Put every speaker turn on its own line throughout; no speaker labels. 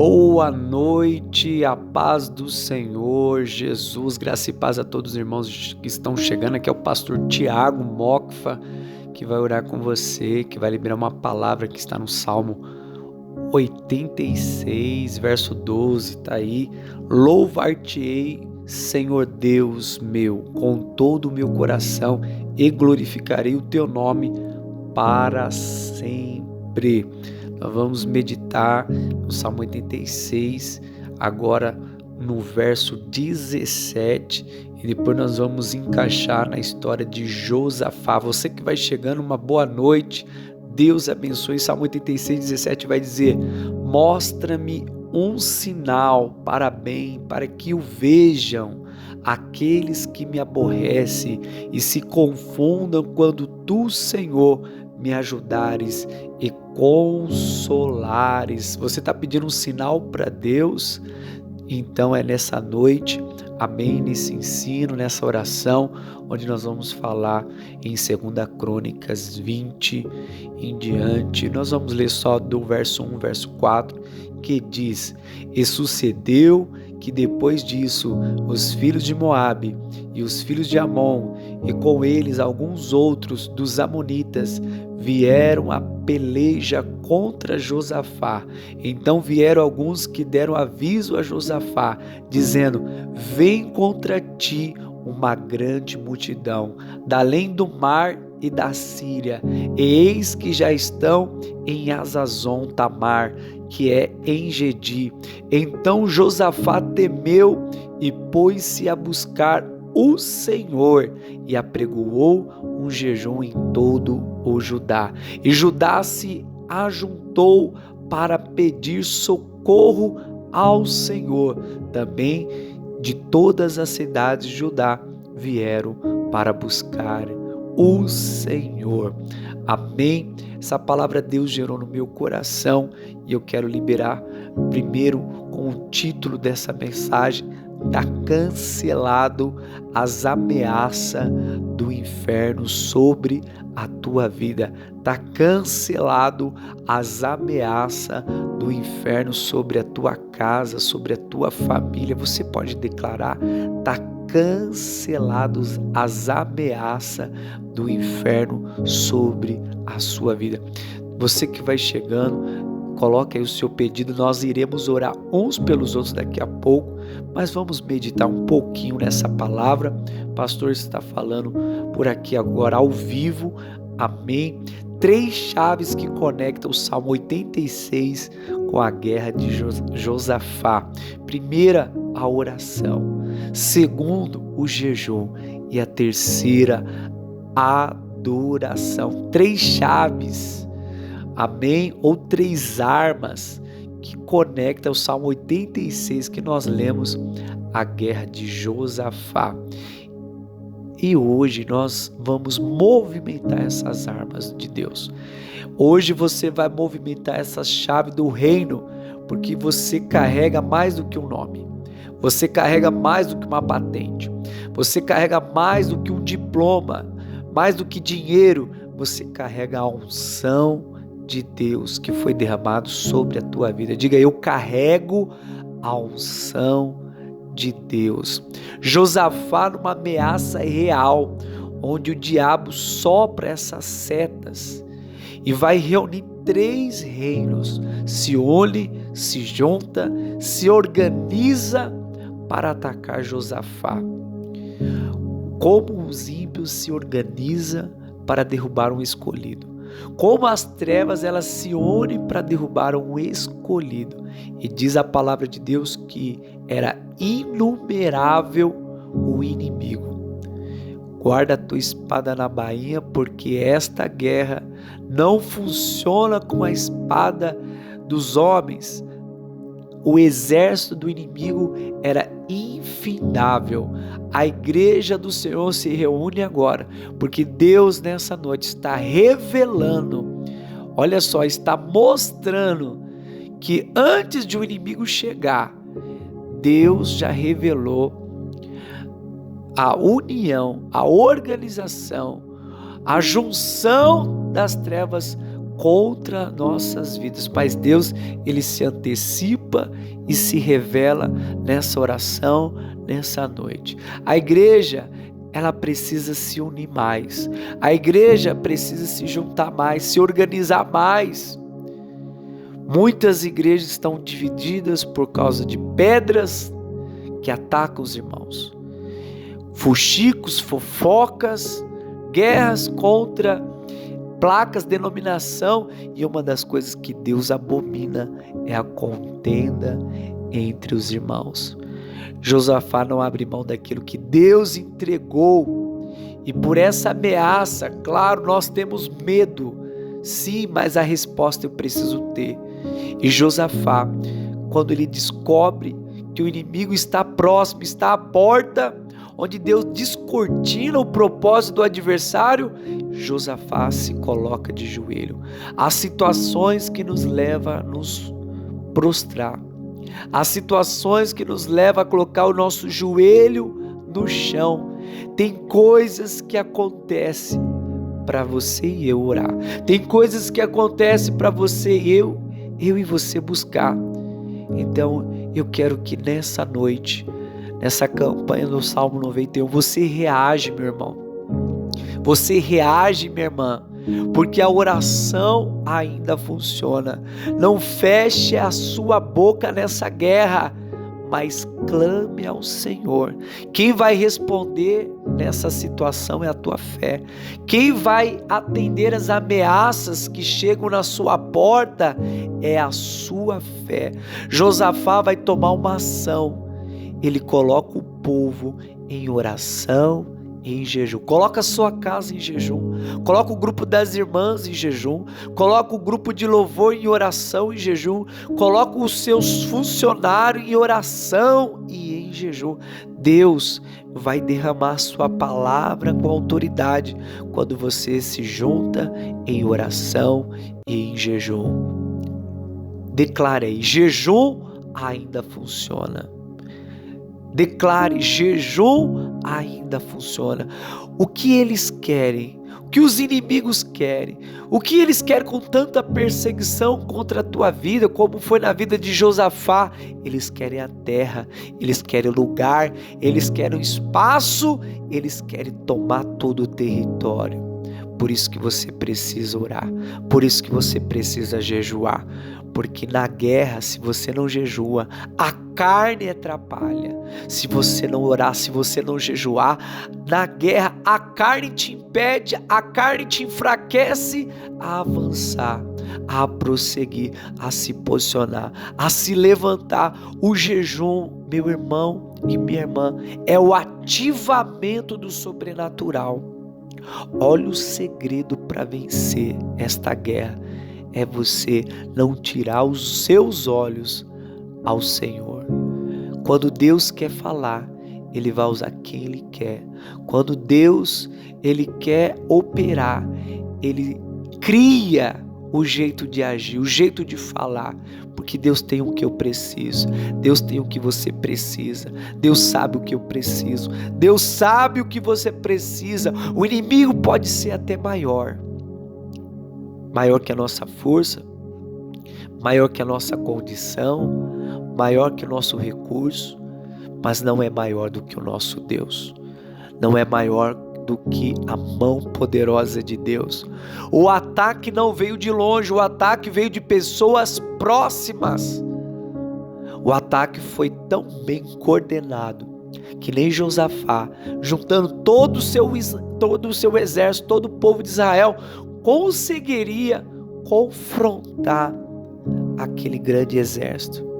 Boa noite, a paz do Senhor Jesus, graça e paz a todos os irmãos que estão chegando. Aqui é o pastor Tiago Mokfa, que vai orar com você, que vai liberar uma palavra que está no Salmo 86, verso 12, está aí. Louvar-te-ei, Senhor Deus meu, com todo o meu coração, e glorificarei o teu nome para sempre. Nós vamos meditar no Salmo 86, agora no verso 17, e depois nós vamos encaixar na história de Josafá. Você que vai chegando, uma boa noite, Deus abençoe. Salmo 86, 17 vai dizer: mostra-me um sinal para bem, para que o vejam aqueles que me aborrecem e se confundam quando tu, Senhor, me ajudares e consolares. Você está pedindo um sinal para Deus? Então é nessa noite, amém, nesse ensino, nessa oração, onde nós vamos falar em 2 Crônicas 20 em diante. Nós vamos ler só do verso 1, verso 4, que diz: E sucedeu que depois disso os filhos de Moabe e os filhos de Amon, e com eles alguns outros dos amonitas, vieram a peleja contra Josafá. Então vieram alguns que deram aviso a Josafá, dizendo: vem contra ti uma grande multidão, da além do mar e da Síria, e eis que já estão em Azazon Tamar, que é em Gedi. Então Josafá temeu e pôs-se a buscar o Senhor, e apregoou um jejum em todo o Judá. E Judá se ajuntou para pedir socorro ao Senhor. Também de todas as cidades de Judá vieram para buscar o Senhor. Amém? Essa palavra Deus gerou no meu coração e eu quero liberar primeiro com o título dessa mensagem: está cancelado as ameaças do inferno sobre a tua vida. Está cancelado as ameaças do inferno sobre a tua casa, sobre a tua família. Você pode declarar: está cancelados as ameaças do inferno sobre a sua vida. Você que vai chegando, coloque aí o seu pedido. Nós iremos orar uns pelos outros daqui a pouco, mas vamos meditar um pouquinho nessa palavra. O pastor está falando por aqui agora ao vivo, amém? 3 chaves que conectam o Salmo 86 com a guerra de Josafá. Primeira, a oração. Segundo, o jejum. E a terceira, a adoração. 3 chaves, amém? Ou 3 armas que conectam o Salmo 86 que nós lemos, a guerra de Josafá. E hoje nós vamos movimentar essas armas de Deus. Hoje você vai movimentar essa chave do reino, porque você carrega mais do que um nome. Você carrega mais do que uma patente. Você carrega mais do que um diploma, mais do que dinheiro. Você carrega a unção de Deus que foi derramado sobre a tua vida. Diga: eu carrego a unção de Deus. Josafá numa ameaça real, onde o diabo sopra essas setas e vai reunir 3 reinos, se une, se junta, se organiza para atacar Josafá. Como os ímpios se organizam para derrubar um escolhido. Como as trevas elas se unem para derrubar um escolhido. E diz a palavra de Deus que era inumerável o inimigo. Guarda a tua espada na bainha, porque esta guerra não funciona com a espada dos homens. O exército do inimigo era infindável. A igreja do Senhor se reúne agora, porque Deus nessa noite está revelando, olha só, está mostrando que antes de o inimigo chegar, Deus já revelou a união, a organização, a junção das trevas contra nossas vidas. Mas Deus, Ele se antecipa e se revela nessa oração, nessa noite. A igreja, ela precisa se unir mais. A igreja precisa se juntar mais, se organizar mais. Muitas igrejas estão divididas por causa de pedras que atacam os irmãos. Fuxicos, fofocas, guerras contra placas, denominação, e uma das coisas que Deus abomina é a contenda entre os irmãos. Josafá não abre mão daquilo que Deus entregou, e por essa ameaça, claro, nós temos medo, sim, mas a resposta eu preciso ter. E Josafá, quando ele descobre que o inimigo está próximo, está à porta, onde Deus descortina o propósito do adversário, Josafá se coloca de joelho. Há situações que nos levam a nos prostrar. Há situações que nos levam a colocar o nosso joelho no chão. Tem coisas que acontecem para você e eu orar. Tem coisas que acontecem para você e eu e você buscar. Então eu quero que nessa noite, nessa campanha do Salmo 91, você reage, meu irmão. Você reage, minha irmã, porque a oração ainda funciona. Não feche a sua boca nessa guerra, mas clame ao Senhor. Quem vai responder nessa situação é a tua fé. Quem vai atender as ameaças que chegam na sua porta é a sua fé. Josafá vai tomar uma ação. Ele coloca o povo em oração, em jejum. Coloca a sua casa em jejum. Coloca o grupo das irmãs em jejum. Coloca o grupo de louvor em oração, em jejum. Coloca os seus funcionários em oração e em jejum. Deus vai derramar sua palavra com autoridade quando você se junta em oração e em jejum. Declare aí, jejum ainda funciona. Declare, jejum ainda funciona. O que eles querem? O que os inimigos querem? O que eles querem com tanta perseguição contra a tua vida, como foi na vida de Josafá? Eles querem a terra, eles querem o lugar, eles querem o espaço, eles querem tomar todo o território. Por isso que você precisa orar, por isso que você precisa jejuar, porque na guerra, se você não jejua, a carne atrapalha. Se você não orar, se você não jejuar, na guerra a carne te impede, a carne te enfraquece a avançar, a prosseguir, a se posicionar, a se levantar. O jejum, meu irmão e minha irmã, é o ativamento do sobrenatural. Olha o segredo para vencer esta guerra, é você não tirar os seus olhos ao Senhor. Quando Deus quer falar, Ele vai usar quem Ele quer. Quando Deus, Ele quer operar, Ele cria o jeito de agir, o jeito de falar, porque Deus tem o que eu preciso, Deus tem o que você precisa, Deus sabe o que eu preciso, Deus sabe o que você precisa. O inimigo pode ser até maior que a nossa força, maior que a nossa condição, maior que o nosso recurso, mas não é maior do que o nosso Deus, não é maior do que a mão poderosa de Deus. O ataque não veio de longe, o ataque veio de pessoas próximas. O ataque foi tão bem coordenado que nem Josafá, juntando todo o seu exército, todo o povo de Israel, conseguiria confrontar aquele grande exército.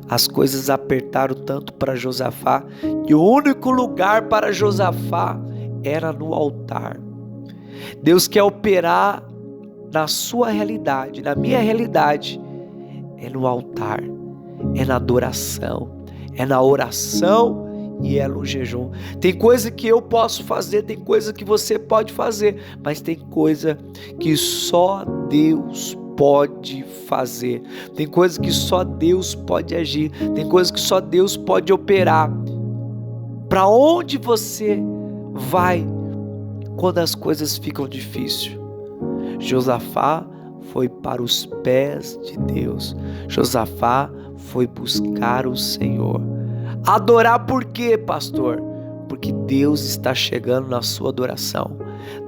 As coisas apertaram tanto para Josafá que o único lugar para Josafá era no altar. Deus quer operar na sua realidade, na minha realidade, é no altar, é na adoração, é na oração e é no jejum. Tem coisa que eu posso fazer, tem coisa que você pode fazer, mas tem coisa que só Deus pode fazer, tem coisa que só Deus pode agir, tem coisa que só Deus pode operar. Para onde você vai quando as coisas ficam difíceis? Josafá foi para os pés de Deus. Josafá foi buscar o Senhor. Adorar por quê, pastor? Porque Deus está chegando na sua adoração.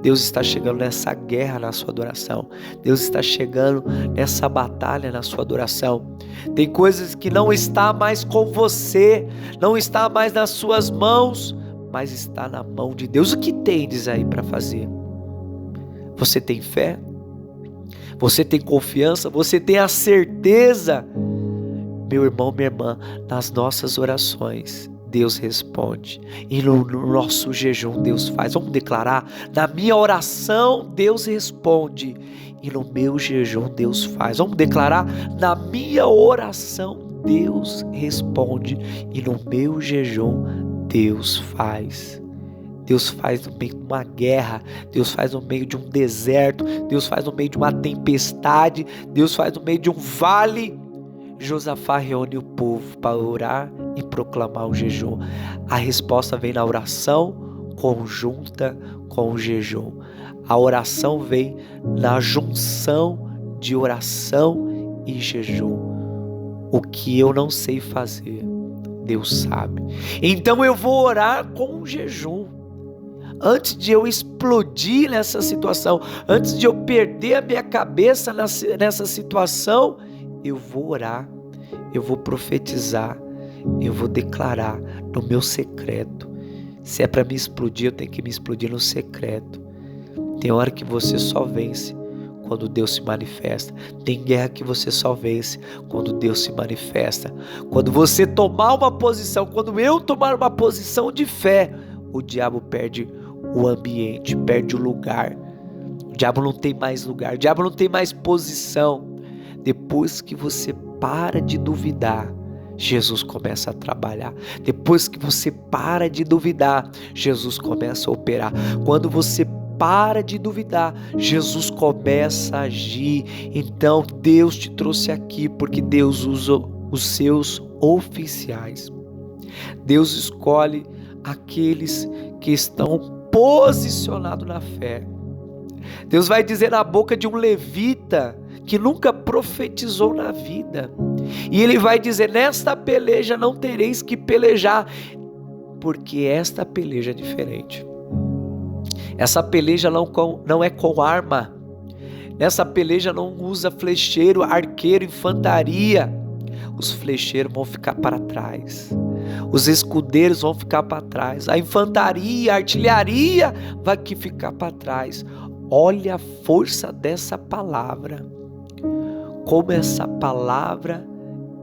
Deus está chegando nessa guerra na sua adoração. Deus está chegando nessa batalha na sua adoração. Tem coisas que não está mais com você, não está mais nas suas mãos, mas está na mão de Deus. O que tendes aí para fazer? Você tem fé? Você tem confiança? Você tem a certeza? Meu irmão, minha irmã, nas nossas orações Deus responde, e no nosso jejum Deus faz. Vamos declarar: na minha oração Deus responde, e no meu jejum Deus faz. Vamos declarar: na minha oração Deus responde, e no meu jejum Deus faz. Deus faz no meio de uma guerra, Deus faz no meio de um deserto, Deus faz no meio de uma tempestade, Deus faz no meio de um vale. Josafá reúne o povo para orar e proclamar o jejum. A resposta vem na oração conjunta com o jejum. A oração vem na junção de oração e jejum. O que eu não sei fazer, Deus sabe. Então eu vou orar com o jejum. Antes de eu explodir nessa situação, antes de eu perder a minha cabeça nessa situação, eu vou orar, eu vou profetizar, eu vou declarar no meu secreto. Se é para me explodir, eu tenho que me explodir no secreto. Tem hora que você só vence quando Deus se manifesta. Tem guerra que você só vence quando Deus se manifesta. Quando você tomar uma posição, quando eu tomar uma posição de fé, o diabo perde o ambiente, perde o lugar. O diabo não tem mais lugar, o diabo não tem mais posição. Depois que você para de duvidar, Jesus começa a trabalhar. Depois que você para de duvidar, Jesus começa a operar. Quando você para de duvidar, Jesus começa a agir. Então Deus te trouxe aqui porque Deus usa os seus oficiais. Deus escolhe aqueles que estão posicionados na fé. Deus vai dizer na boca de um levita que nunca profetizou na vida, e ele vai dizer: nesta peleja não tereis que pelejar, porque esta peleja é diferente. Essa peleja não é com arma. Nessa peleja não usa flecheiro, arqueiro, infantaria. Os flecheiros vão ficar para trás, os escudeiros vão ficar para trás, a infantaria, a artilharia vai ficar para trás. Olha a força dessa palavra. Como essa palavra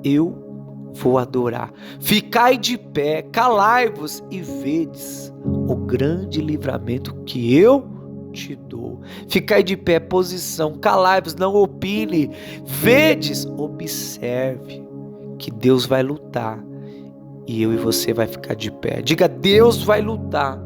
eu vou adorar. Ficai de pé, calai-vos e vedes o grande livramento que eu te dou. Ficai de pé, posição, calai-vos, não opine. Vedes, observe que Deus vai lutar e eu e você vai ficar de pé. Diga: Deus vai lutar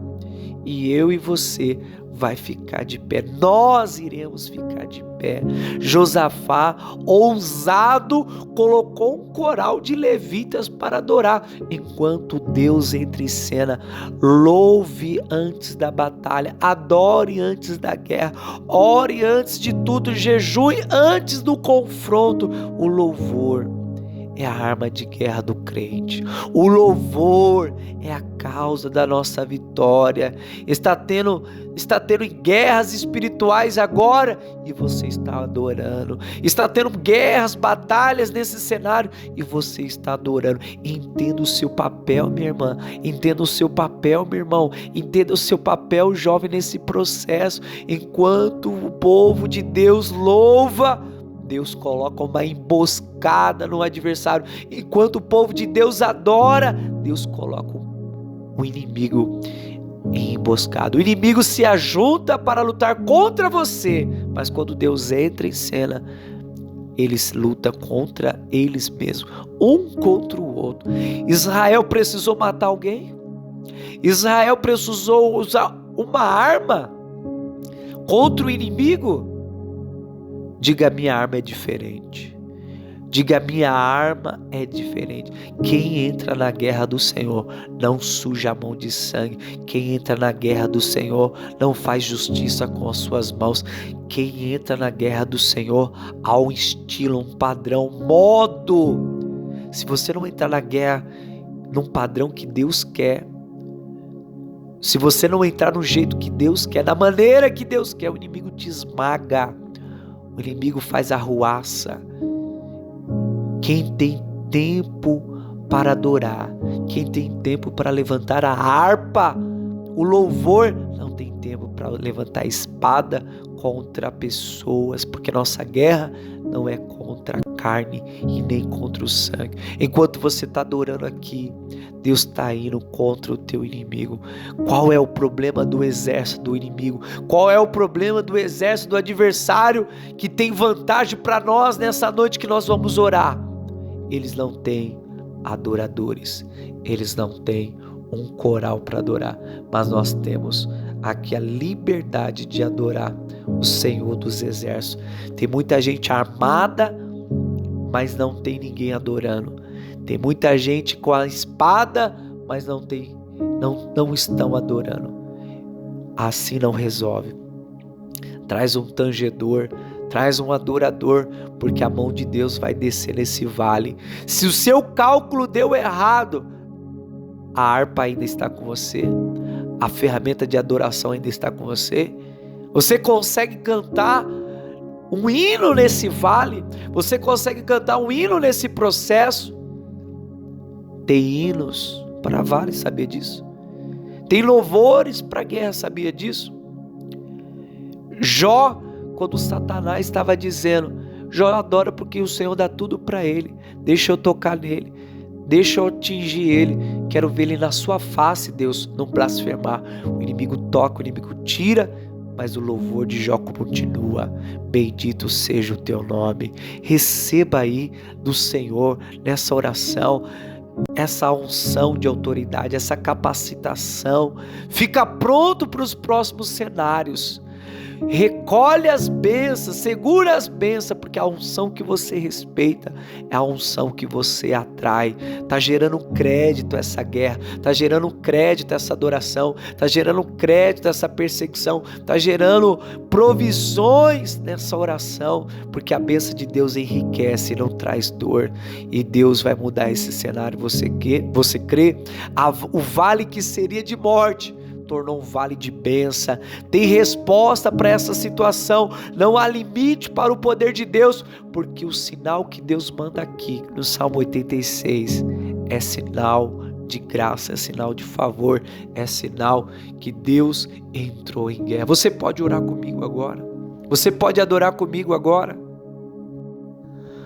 e eu e você vai ficar de pé. Nós iremos ficar de pé. Josafá, ousado, colocou um coral de levitas para adorar, enquanto Deus entra em cena. Louve antes da batalha, adore antes da guerra, ore antes de tudo, jejue antes do confronto. O louvor é a arma de guerra do crente. O louvor é a causa da nossa vitória. Está tendo guerras espirituais agora e você está adorando. Está tendo guerras, batalhas nesse cenário e você está adorando. Entenda o seu papel, minha irmã. Entenda o seu papel, meu irmão. Entenda o seu papel, jovem, nesse processo. Enquanto o povo de Deus louva, Deus coloca uma emboscada no adversário. Enquanto o povo de Deus adora, Deus coloca um inimigo emboscado. O inimigo se ajunta para lutar contra você, mas quando Deus entra em cena, eles lutam contra eles mesmos, um contra o outro. Israel precisou matar alguém? Israel precisou usar uma arma contra o inimigo? Diga: minha arma é diferente. Diga: minha arma é diferente. Quem entra na guerra do Senhor não suja a mão de sangue. Quem entra na guerra do Senhor não faz justiça com as suas mãos. Quem entra na guerra do Senhor há um estilo, um padrão, modo. Se você não entrar na guerra num padrão que Deus quer, se você não entrar no jeito que Deus quer, da maneira que Deus quer, o inimigo te esmaga. O inimigo faz arruaça. Quem tem tempo para adorar, quem tem tempo para levantar a harpa, o louvor, não tem tempo para levantar a espada contra pessoas, porque nossa guerra não é contra a carne e nem contra o sangue. Enquanto você está adorando aqui, Deus está indo contra o teu inimigo. Qual é o problema do exército do inimigo? Qual é o problema do exército do adversário que tem vantagem para nós nessa noite que nós vamos orar? Eles não têm adoradores, eles não têm um coral para adorar, mas nós temos aqui a liberdade de adorar o Senhor dos Exércitos. Tem muita gente armada, mas não tem ninguém adorando. Tem muita gente com a espada, mas não estão adorando. Assim não resolve. Traz um tangedor, traz um adorador, porque a mão de Deus vai descer nesse vale. Se o seu cálculo deu errado, a harpa ainda está com você, a ferramenta de adoração ainda está com você. Você consegue cantar um hino nesse vale, você consegue cantar um hino nesse processo. Tem hinos para vale, sabia disso? Tem louvores para guerra, sabia disso? Jó, quando Satanás estava dizendo: Jó adora porque o Senhor dá tudo para ele, deixa eu tocar nele, deixa eu atingir ele, quero ver ele na sua face, Deus, não blasfemar. O inimigo toca, o inimigo tira, mas o louvor de Jó continua. Bendito seja o teu nome. Receba aí do Senhor nessa oração essa unção de autoridade, essa capacitação. Fica pronto para os próximos cenários. Recolhe as bênçãos, segura as bênçãos, porque a unção que você respeita é a unção que você atrai. Está gerando crédito essa guerra, está gerando crédito essa adoração, está gerando crédito essa perseguição, está gerando provisões nessa oração, porque a bênção de Deus enriquece e não traz dor, e Deus vai mudar esse cenário. Você crê? O vale que seria de morte tornou um vale de bênção. Tem resposta para essa situação. Não há limite para o poder de Deus, porque o sinal que Deus manda aqui no Salmo 86 é sinal de graça, é sinal de favor, é sinal que Deus entrou em guerra. Você pode orar comigo agora? Você pode adorar comigo agora?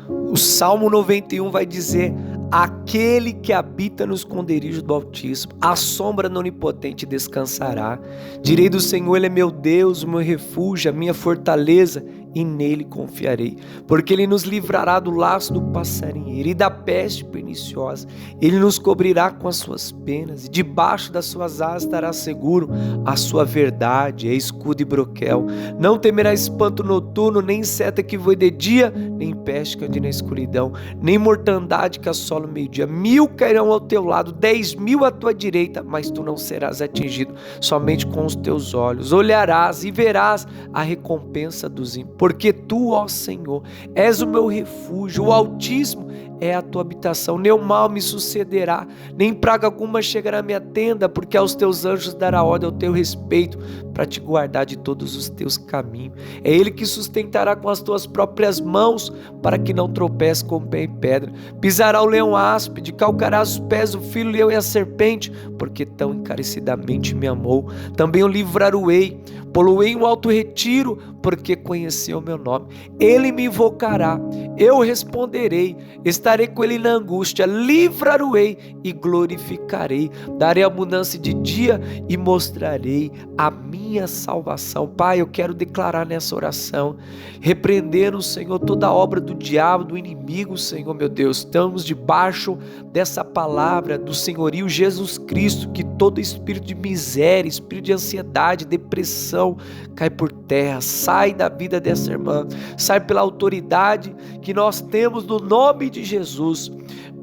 O Salmo 91 vai dizer: aquele que habita no esconderijo do Altíssimo, à sombra do Onipotente descansará. Direi do Senhor: Ele é meu Deus, o meu refúgio, a minha fortaleza, e nele confiarei. Porque Ele nos livrará do laço do passarinheiro e da peste perniciosa. Ele nos cobrirá com as suas penas, e debaixo das suas asas estará seguro. A sua verdade é escudo e broquel. Não temerá espanto noturno, nem seta que voe de dia, nem peste que ande na escuridão, nem mortandade que assola o meio-dia. 1000 cairão ao teu lado, 10.000 à tua direita, mas tu não serás atingido. Somente com os teus olhos olharás e verás a recompensa dos ímpios. Porque tu, ó Senhor, és o meu refúgio, o Altíssimo é a tua habitação. Nenhum mal me sucederá, nem praga alguma chegará à minha tenda, porque aos teus anjos dará ordem ao teu respeito, para te guardar de todos os teus caminhos. É Ele que sustentará com as tuas próprias mãos, para que não tropece com o pé em pedra. Pisará o leão áspide, calcarás os pés do filho leão e a serpente, porque tão encarecidamente me amou. Também o livrarei, pô-lo-ei em um alto retiro, porque conheceu o meu nome. Ele me invocará, eu responderei, estarei estarei com ele na angústia, livrar-o-ei e glorificarei, darei abundância de dia e mostrarei a minha salvação. Pai, eu quero declarar nessa oração, repreendendo, Senhor, toda a obra do diabo, do inimigo, Senhor, meu Deus, estamos debaixo dessa palavra do senhorio Jesus Cristo, que todo espírito de miséria, espírito de ansiedade, depressão, cai por terra, sai da vida dessa irmã, sai pela autoridade que nós temos no nome de Jesus,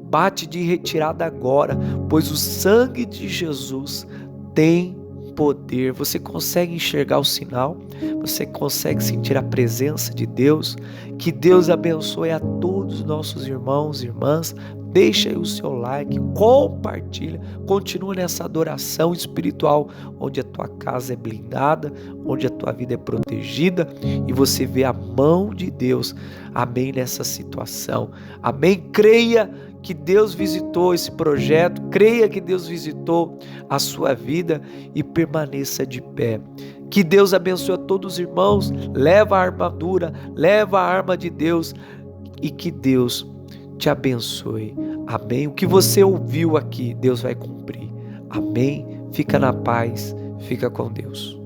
bate de retirada agora, pois o sangue de Jesus tem poder. Você consegue enxergar o sinal? Você consegue sentir a presença de Deus? Que Deus abençoe a todos os nossos irmãos e irmãs. Deixa aí o seu like, compartilha, continua nessa adoração espiritual, onde a tua casa é blindada, onde a tua vida é protegida e você vê a mão de Deus, amém, nessa situação, amém. Creia que Deus visitou esse projeto, creia que Deus visitou a sua vida e permaneça de pé. Que Deus abençoe a todos os irmãos, leva a armadura, leva a arma de Deus e que Deus te abençoe. Amém. O que você ouviu aqui, Deus vai cumprir. Amém. Fica na paz, fica com Deus.